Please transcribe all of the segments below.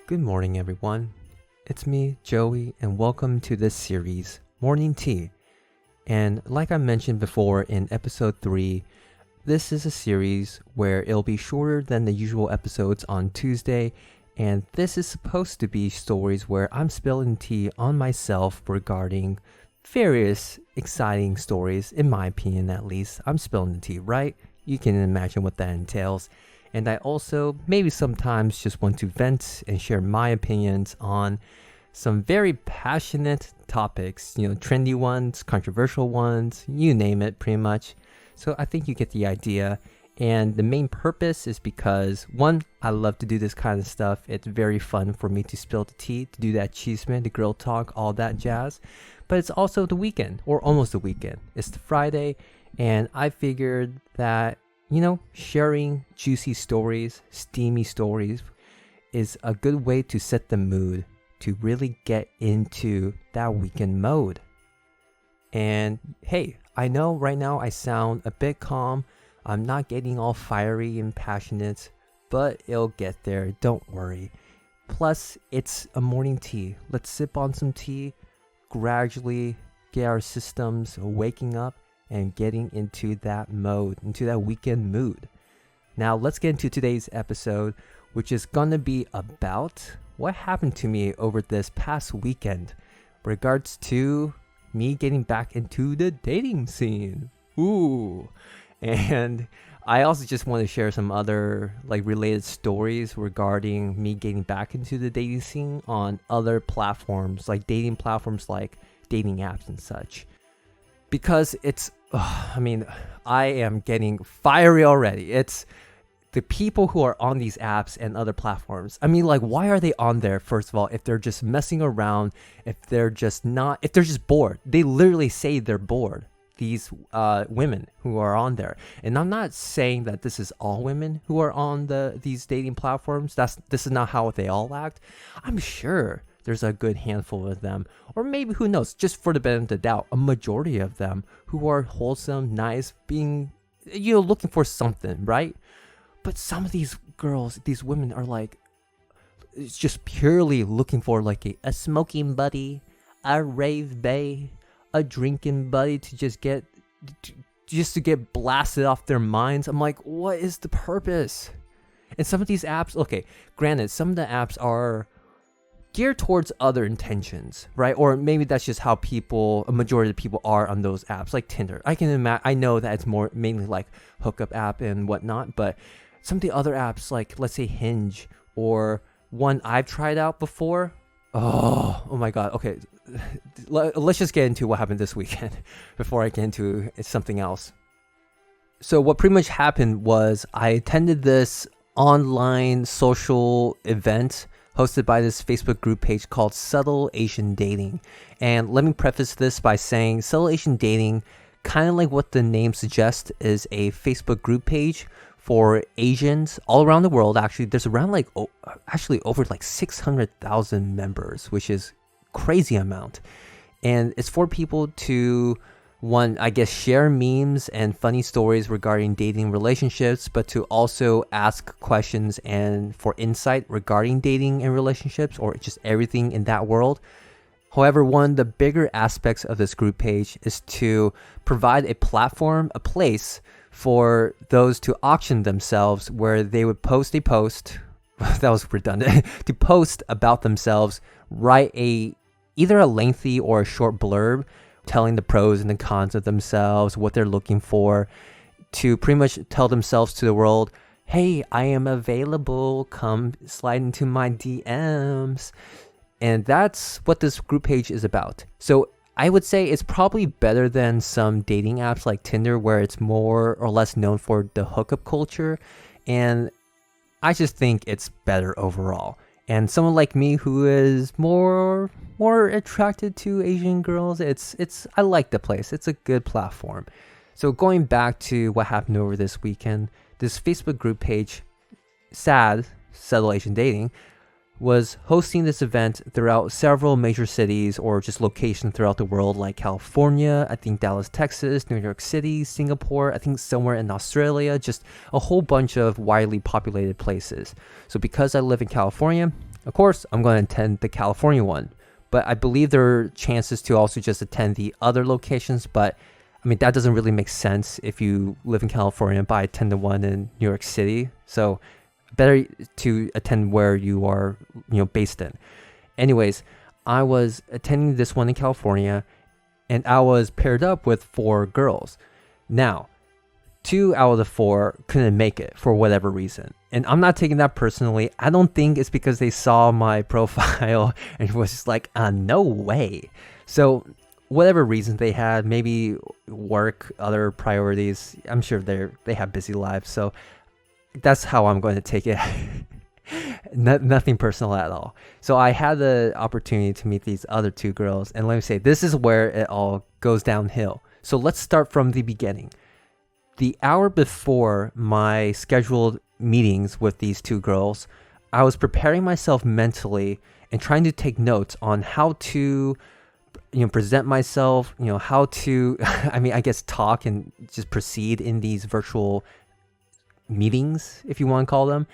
Good morning, everyone. It's me, Joey, and welcome to this series, Morning Tea. And like I mentioned before in episode 3, this is a series where it'll be shorter than the usual episodes on Tuesday, and this is supposed to be stories where I'm spilling tea on myself regarding various exciting stories, in my opinion at least. I'm spilling the tea, right? You can imagine what that entails. And I also maybe sometimes just want to vent and share my opinions on some very passionate topics, trendy ones, controversial ones, you name it pretty much. So I think you get the idea. And the main purpose is because, one, I love to do this kind of stuff. It's very fun for me to spill the tea, to do that chisme, the girl talk, all that jazz. But it's also the weekend, or almost the weekend. It's the Friday, and I figured that sharing juicy stories, steamy stories is a good way to set the mood, to really get into that weekend mode. And hey, I know right now I sound a bit calm. I'm not getting all fiery and passionate, but it'll get there, don't worry. Plus, it's a morning tea. Let's sip on some tea, gradually get our systems waking up and getting into that mode, into that weekend mood. Now, let's get into today's episode, which is gonna be about what happened to me over this past weekend regards to me getting back into the dating scene. Ooh. And I also just want to share some other related stories regarding me getting back into the dating scene on other platforms, like dating platforms like dating apps and such. Because I am getting fiery already. It's the people who are on these apps and other platforms. Why are they on there, first of all, if they're just messing around, if they're just bored? They literally say they're bored, these women who are on there. And I'm not saying that this is all women who are on these dating platforms. This is not how they all act. I'm sure there's a good handful of them, or maybe, who knows, just for the benefit of the doubt, a majority of them who are wholesome, nice, being, looking for something, right? But some of these girls, these women are it's just purely looking for a smoking buddy, a rave bae, a drinking buddy to just to get blasted off their minds. I'm like, what is the purpose? And some of these apps, okay, granted, some of the apps are geared towards other intentions, right? Or maybe that's just how a majority of the people are on those apps, like Tinder. I know that it's mainly like hookup app and whatnot, but some of the other apps, like let's say Hinge, or one I've tried out before. Oh my God. Okay, let's just get into what happened this weekend before I get into something else. So what pretty much happened was I attended this online social event hosted by this Facebook group page called Subtle Asian Dating. And let me preface this by saying Subtle Asian Dating, kind of like what the name suggests, is a Facebook group page for Asians all around the world. Actually, there's around over 600,000 members, which is crazy amount. And it's for people to, one, I guess, share memes and funny stories regarding dating relationships, but to also ask questions and for insight regarding dating and relationships, or just everything in that world. However, one of the bigger aspects of this group page is to provide a platform, a place for those to auction themselves, where they would post a post, that was redundant, to post about themselves, write either a lengthy or a short blurb telling the pros and the cons of themselves, what they're looking for, to pretty much tell themselves to the world, hey, I am available, come slide into my DMs. And that's what this group page is about. So I would say it's probably better than some dating apps like Tinder, where it's more or less known for the hookup culture. And I just think it's better overall. And someone like me who is more attracted to Asian girls, I like the place. It's a good platform. So going back to what happened over this weekend, this Facebook group page, Subtle Asian Dating, was hosting this event throughout several major cities or just locations throughout the world, like California, I think Dallas, Texas, New York City, Singapore, I think somewhere in Australia, just a whole bunch of widely populated places. So because I live in California, Of course, I'm going to attend the California one, but I believe there are chances to also just attend the other locations. But I mean, that doesn't really make sense if you live in California, but I attend the one in New York City. So better to attend where you are, based in. Anyways, I was attending this one in California, and I was paired up with 4 girls. Now, 2 out of the 4 couldn't make it for whatever reason. And I'm not taking that personally. I don't think it's because they saw my profile and was just like, no way. So whatever reasons they had, maybe work, other priorities, I'm sure they have busy lives. So that's how I'm going to take it. Nothing personal at all. So I had the opportunity to meet these other 2 girls. And let me say, this is where it all goes downhill. So let's start from the beginning. The hour before my scheduled meetings with these 2 girls, I was preparing myself mentally and trying to take notes on how to, present myself, how to, I guess talk and just proceed in these virtual meetings, if you want to call them,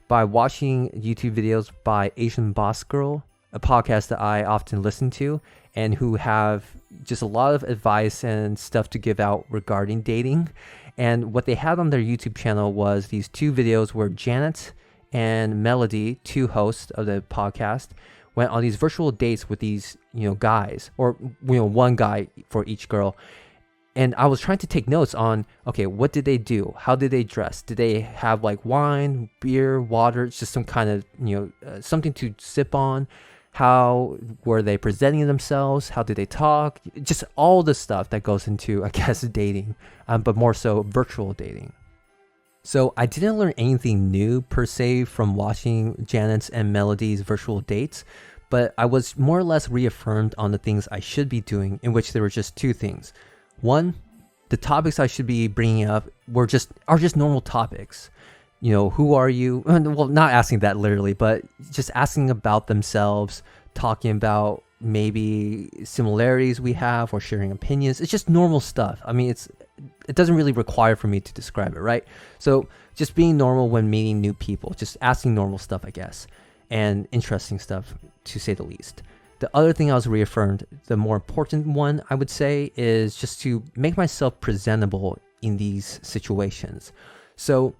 by watching YouTube videos by Asian Boss Girl, a podcast that I often listen to, and who have just a lot of advice and stuff to give out regarding dating. And what they had on their YouTube channel was these 2 videos where Janet and Melody, 2 hosts of the podcast, went on these virtual dates with these, guys, or, 1 guy for each girl. And I was trying to take notes on, okay, what did they do? How did they dress? Did they have like wine, beer, water, just some kind of, something to sip on? How were they presenting themselves? How did they talk? Just all the stuff that goes into, I guess, dating, but more so virtual dating. So I didn't learn anything new per se from watching Janet's and Melody's virtual dates, but I was more or less reaffirmed on the things I should be doing, in which there were just 2 things. 1, the topics I should be bringing up are just normal topics. Who are you? Well, not asking that literally, but just asking about themselves, talking about maybe similarities we have or sharing opinions. It's just normal stuff. I mean, it doesn't really require for me to describe it, right? So just being normal when meeting new people, just asking normal stuff, I guess, and interesting stuff, to say the least. The other thing I was reaffirmed, the more important one, I would say, is just to make myself presentable in these situations. So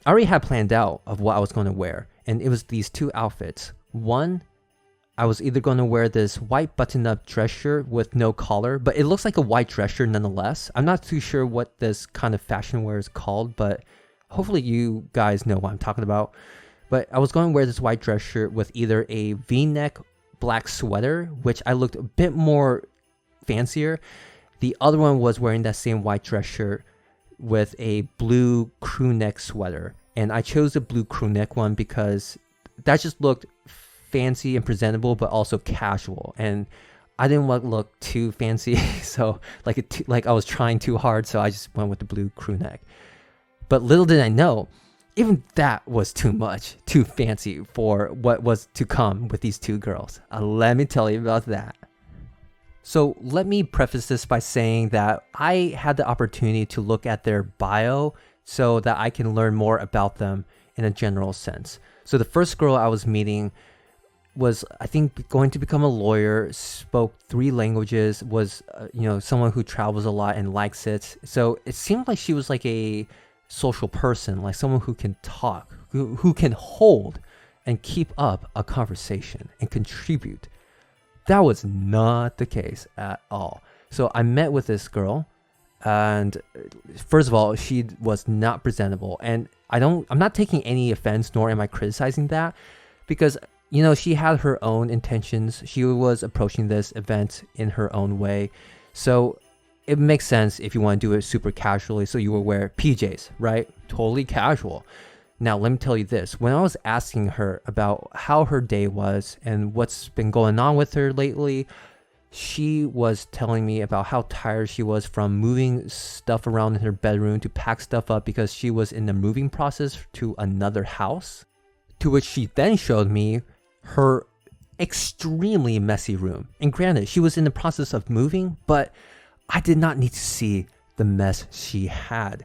I already had planned out of what I was going to wear, and it was these 2 outfits. 1, I was either going to wear this white button-up dress shirt with no collar, but it looks like a white dress shirt nonetheless. I'm not too sure what this kind of fashion wear is called, but hopefully you guys know what I'm talking about. But I was going to wear this white dress shirt with either a V-neck black sweater, which I looked a bit more fancier. The other one was wearing that same white dress shirt with a blue crew neck sweater. And I chose the blue crew neck one because that just looked fancy and presentable, but also casual. And I didn't want to look too fancy, so like I was trying too hard, so I just went with the blue crew neck. But little did I know, even that was too much, too fancy for what was to come with these 2 girls. Let me tell you about that. So let me preface this by saying that I had the opportunity to look at their bio so that I can learn more about them in a general sense. So the first girl I was meeting was, I think, going to become a lawyer, spoke 3 languages, was, someone who travels a lot and likes it. So it seemed like she was like a social person, like someone who can talk, who can hold and keep up a conversation and contribute. That was not the case at all. So I met with this girl, and first of all, she was not presentable, and I'm not taking any offense, nor am I criticizing that, because she had her own intentions. She was approaching this event in her own way. So it makes sense if you want to do it super casually, so you will wear PJs, right? Totally casual. Now, let me tell you this. When I was asking her about how her day was and what's been going on with her lately, she was telling me about how tired she was from moving stuff around in her bedroom to pack stuff up because she was in the moving process to another house, to which she then showed me her extremely messy room. And granted, she was in the process of moving, but I did not need to see the mess she had.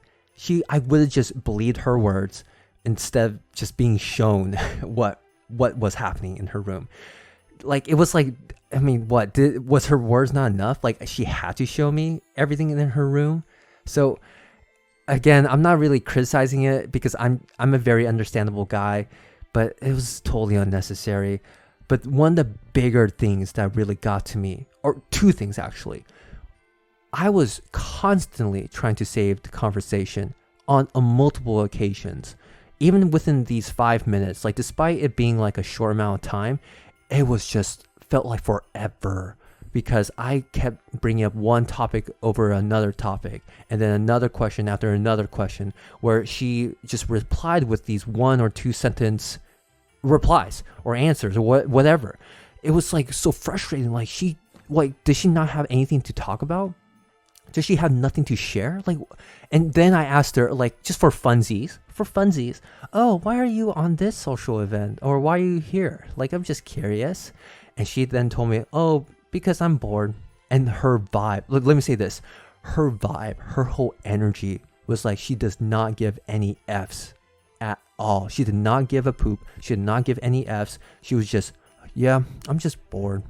I would have just believed her words instead of just being shown what what was happening in her room. Like, it was like, I mean, was her words not enough? Like, she had to show me everything in her room. So again, I'm not really criticizing it because I'm a very understandable guy, but it was totally unnecessary. But one of the bigger things that really got to me, or two things actually, I was constantly trying to save the conversation on multiple occasions. Even within these 5 minutes, like despite it being like a short amount of time, it was just felt like forever because I kept bringing up one topic over another topic and then another question after another question where she just replied with these 1 or 2 sentence replies or answers or whatever. It was like so frustrating. Like, does she not have anything to talk about? Does she have nothing to share? Like, and then I asked her, like, just for funsies, oh, why are you on this social event? Or why are you here? Like, I'm just curious. And she then told me, oh, because I'm bored. And her vibe, let me say this, her vibe, her whole energy was like, she does not give any Fs at all. She did not give a poop. She did not give any Fs. She was just, yeah, I'm just bored.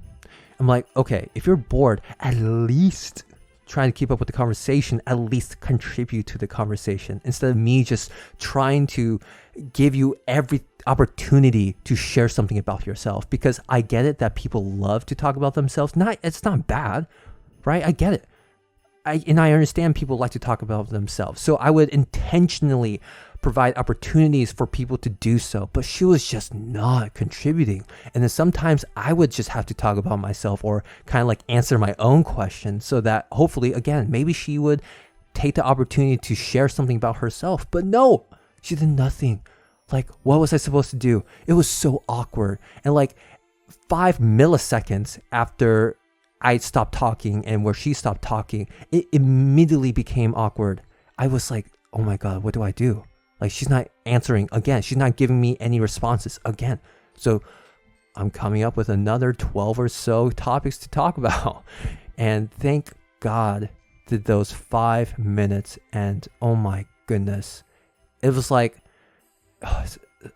I'm like, okay, if you're bored, at least trying to keep up with the conversation, at least contribute to the conversation instead of me just trying to give you every opportunity to share something about yourself. Because I get it that people love to talk about themselves. It's not bad, right? I get it. I understand people like to talk about themselves. So I would intentionally provide opportunities for people to do so, but she was just not contributing. And then sometimes I would just have to talk about myself or kind of like answer my own questions so that hopefully, again, maybe she would take the opportunity to share something about herself. But no, she did nothing. Like, what was I supposed to do? It was so awkward. And like 5 milliseconds after I stopped talking and where she stopped talking, it immediately became awkward. I was like, oh my God, what do I do? Like, she's not answering again. She's not giving me any responses again. So I'm coming up with another 12 or so topics to talk about. And thank God did those 5 minutes. And oh my goodness, it was like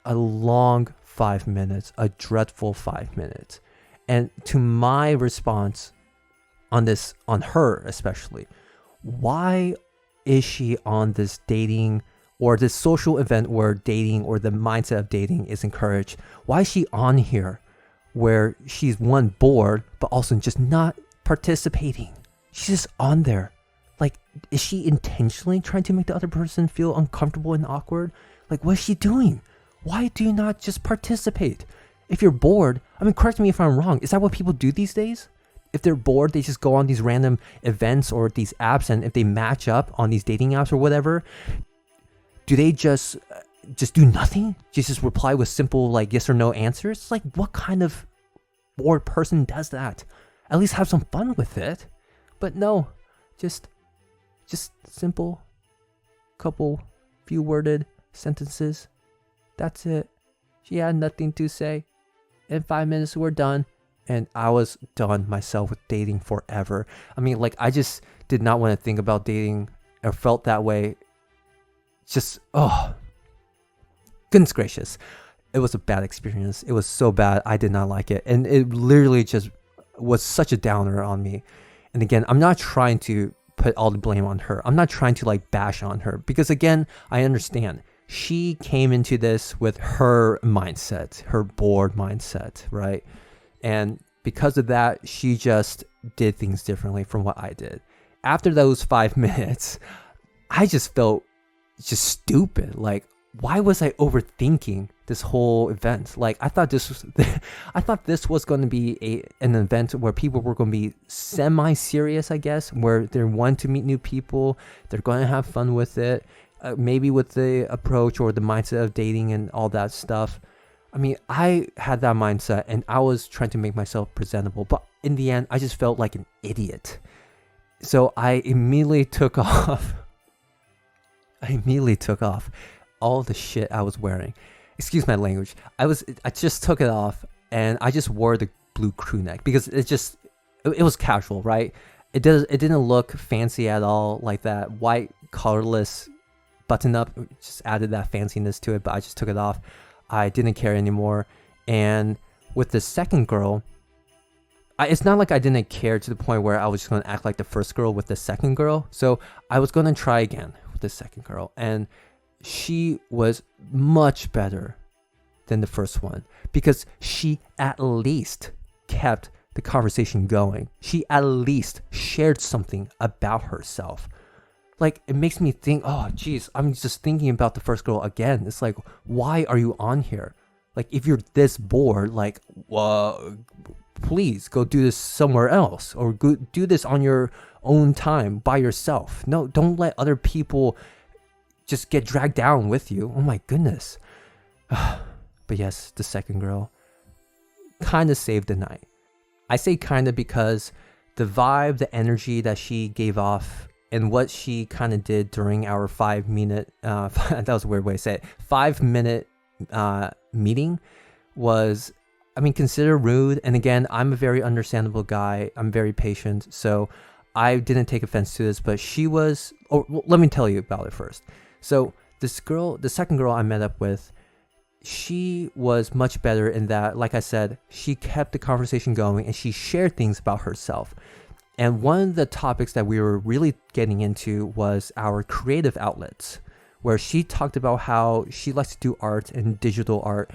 a long 5 minutes, a dreadful 5 minutes. And to my response on this, on her especially, why is she on this dating or this social event where dating or the mindset of dating is encouraged? Why is she on here where she's one, bored, but also just not participating? She's just on there. Like, is she intentionally trying to make the other person feel uncomfortable and awkward? Like, what is she doing? Why do you not just participate? If you're bored, I mean, correct me if I'm wrong, is that what people do these days? If they're bored, they just go on these random events or these apps, and if they match up on these dating apps or whatever, do they just do nothing? Just reply with simple like yes or no answers? It's like, what kind of bored person does that? At least have some fun with it. But no, just simple, few worded sentences. That's it. She had nothing to say. In 5 minutes, we're done. And I was done myself with dating forever. I mean, like, I just did not want to think about dating or felt that way. Just, oh, goodness gracious. It was a bad experience. It was so bad. I did not like it. And it literally just was such a downer on me. And again, I'm not trying to put all the blame on her. I'm not trying to like bash on her because again, I understand. She came into this with her mindset, her bored mindset, right? And because of that, she just did things differently from what I did. After those 5 minutes, I just felt just stupid. Like, why was I overthinking this whole event? Like, I thought this was going to be an event where people were going to be semi-serious, I guess, where they want to meet new people. They're going to have fun with it. Maybe with the approach or the mindset of dating and all that stuff. I mean, I had that mindset and I was trying to make myself presentable, but in the end, I just felt like an idiot. So I immediately took off. All the shit I was wearing. Excuse my language. I just took it off and I just wore the blue crew neck because it was casual, right? It didn't look fancy at all. Like that white colorless button up just added that fanciness to it, but I just took it off. I didn't care anymore. And with the second girl, it's not like I didn't care to the point where I was just going to act like the first girl with the second girl. So I was going to try again with the second girl. And she was much better than the first one because she at least kept the conversation going. She at least shared something about herself. Like, it makes me think, oh, geez, I'm just thinking about the first girl again. It's like, why are you on here? Like, if you're this bored, like, please go do this somewhere else, or go do this on your own time by yourself. No, don't let other people just get dragged down with you. Oh my goodness. But yes, the second girl kind of saved the night. I say kind of because the vibe, the energy that she gave off, and what she kind of did during our 5-minute, that was a weird way to say it, 5-minute meeting was, I mean, considered rude. And again, I'm a very understandable guy. I'm very patient. So I didn't take offense to this, but she was, let me tell you about it first. So this girl, the second girl I met up with, she was much better in that, like I said, she kept the conversation going and she shared things about herself. And one of the topics that we were really getting into was our creative outlets, where she talked about how she likes to do art and digital art.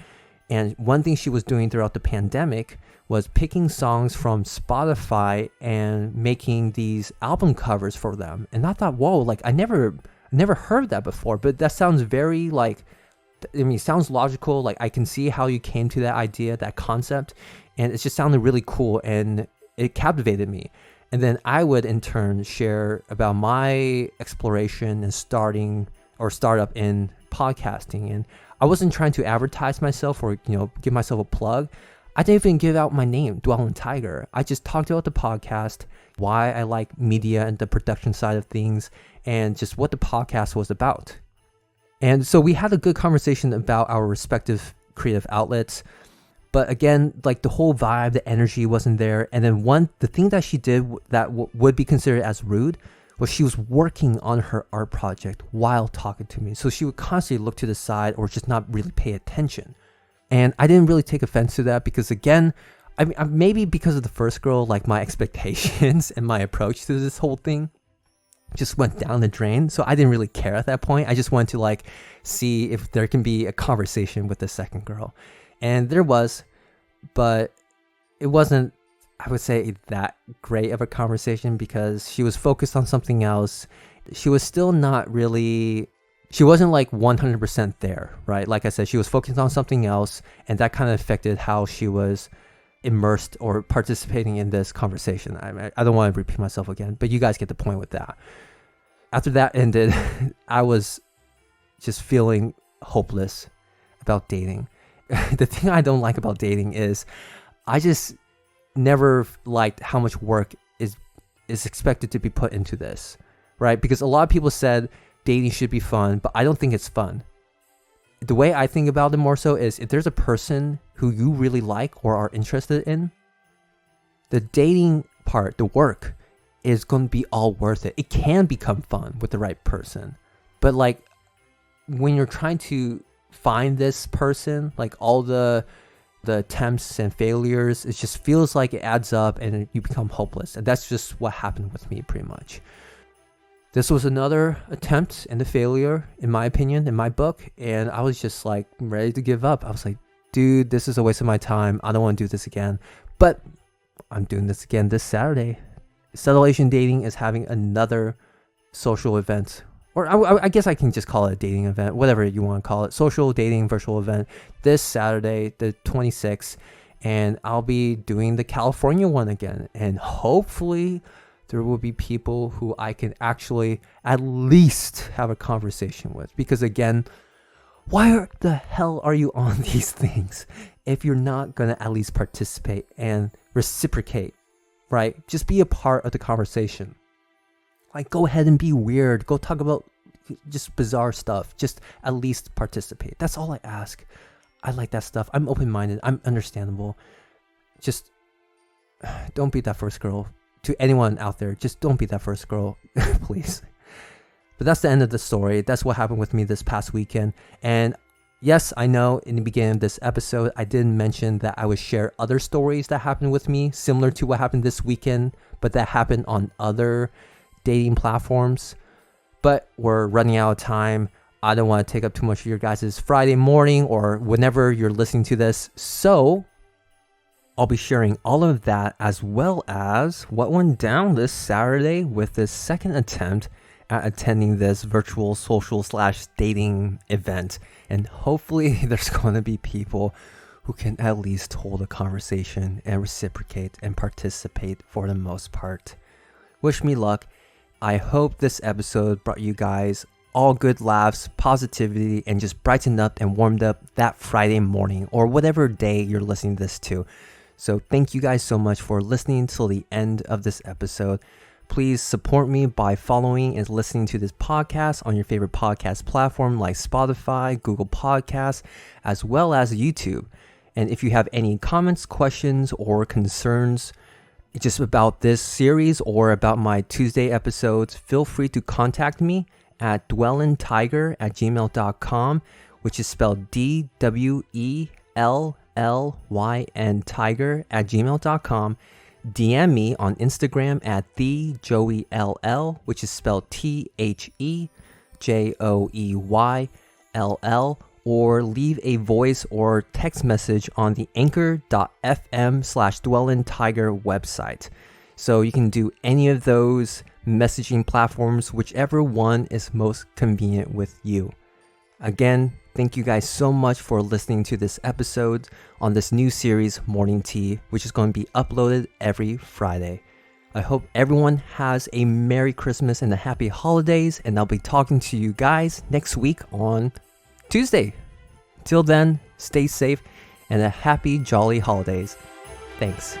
And one thing she was doing throughout the pandemic was picking songs from Spotify and making these album covers for them. And I thought, whoa, like I never heard that before, but that sounds very like, I mean, it sounds logical. Like I can see how you came to that idea, that concept, and it just sounded really cool and it captivated me. And then I would in turn share about my exploration and startup in podcasting. And I wasn't trying to advertise myself or, give myself a plug. I didn't even give out my name, Dwellyn Tiger. I just talked about the podcast, why I like media and the production side of things, and just what the podcast was about. And so we had a good conversation about our respective creative outlets. But again, like the whole vibe, the energy wasn't there. And then the thing that she did that would be considered as rude was she was working on her art project while talking to me. So she would constantly look to the side or just not really pay attention. And I didn't really take offense to that because again, I mean, maybe because of the first girl, like my expectations and my approach to this whole thing just went down the drain. So I didn't really care at that point. I just wanted to like see if there can be a conversation with the second girl. And there was, but it wasn't, I would say, that great of a conversation because she was focused on something else. She was still not really, she wasn't like 100% there, right? Like I said, she was focused on something else, and that kind of affected how she was immersed or participating in this conversation. I don't want to repeat myself again, but you guys get the point with that. After that ended, I was just feeling hopeless about dating. The thing I don't like about dating is I just never liked how much work is expected to be put into this, right? Because a lot of people said dating should be fun, but I don't think it's fun. The way I think about it more so is if there's a person who you really like or are interested in, the dating part, the work, is going to be all worth it. It can become fun with the right person. But like when you're trying to find this person, like all the attempts and failures, it just feels like it adds up and you become hopeless. And that's just what happened with me pretty much. This was another attempt and a failure, in my opinion, in my book. And I was just like ready to give up. I was like, dude, this is a waste of my time. I don't want to do this again. But I'm doing this again this Saturday. Subtle Asian Dating is having another social event. Or I guess I can just call it a dating event, whatever you want to call it. Social dating virtual event this Saturday, the 26th. And I'll be doing the California one again. And hopefully there will be people who I can actually at least have a conversation with. Because again, why the hell are you on these things if you're not going to at least participate and reciprocate, right? Just be a part of the conversation. Like, go ahead and be weird. Go talk about just bizarre stuff. Just at least participate. That's all I ask. I like that stuff. I'm open-minded. I'm understandable. Just don't be that first girl. To anyone out there, just don't be that first girl, please. But that's the end of the story. That's what happened with me this past weekend. And Yes, I know in the beginning of this episode, I did mention that I would share other stories that happened with me, similar to what happened this weekend, but that happened on other dating platforms. But we're running out of time. I don't want to take up too much of your guys' Friday morning or whenever you're listening to this. So I'll be sharing all of that as well as what went down this Saturday with this second attempt at attending this virtual social / dating event. And hopefully there's going to be people who can at least hold a conversation and reciprocate and participate for the most part. Wish me luck. I hope this episode brought you guys all good laughs, positivity, and just brightened up and warmed up that Friday morning or whatever day you're listening to this to. So thank you guys so much for listening till the end of this episode. Please support me by following and listening to this podcast on your favorite podcast platform like Spotify, Google Podcasts, as well as YouTube. And if you have any comments, questions, or concerns just about this series or about my Tuesday episodes, feel free to contact me at dwellyntiger@gmail.com, which is spelled DWELLYN tiger@gmail.com. DM me on Instagram at thejoeyll, which is spelled TheJoeyll, or leave a voice or text message on the anchor.fm/Dwellyn Tiger website. So you can do any of those messaging platforms, whichever one is most convenient with you. Again, thank you guys so much for listening to this episode on this new series, Morning Tea, which is going to be uploaded every Friday. I hope everyone has a Merry Christmas and a Happy Holidays, and I'll be talking to you guys next week on Tuesday. Till then, stay safe and a happy, jolly holidays. Thanks.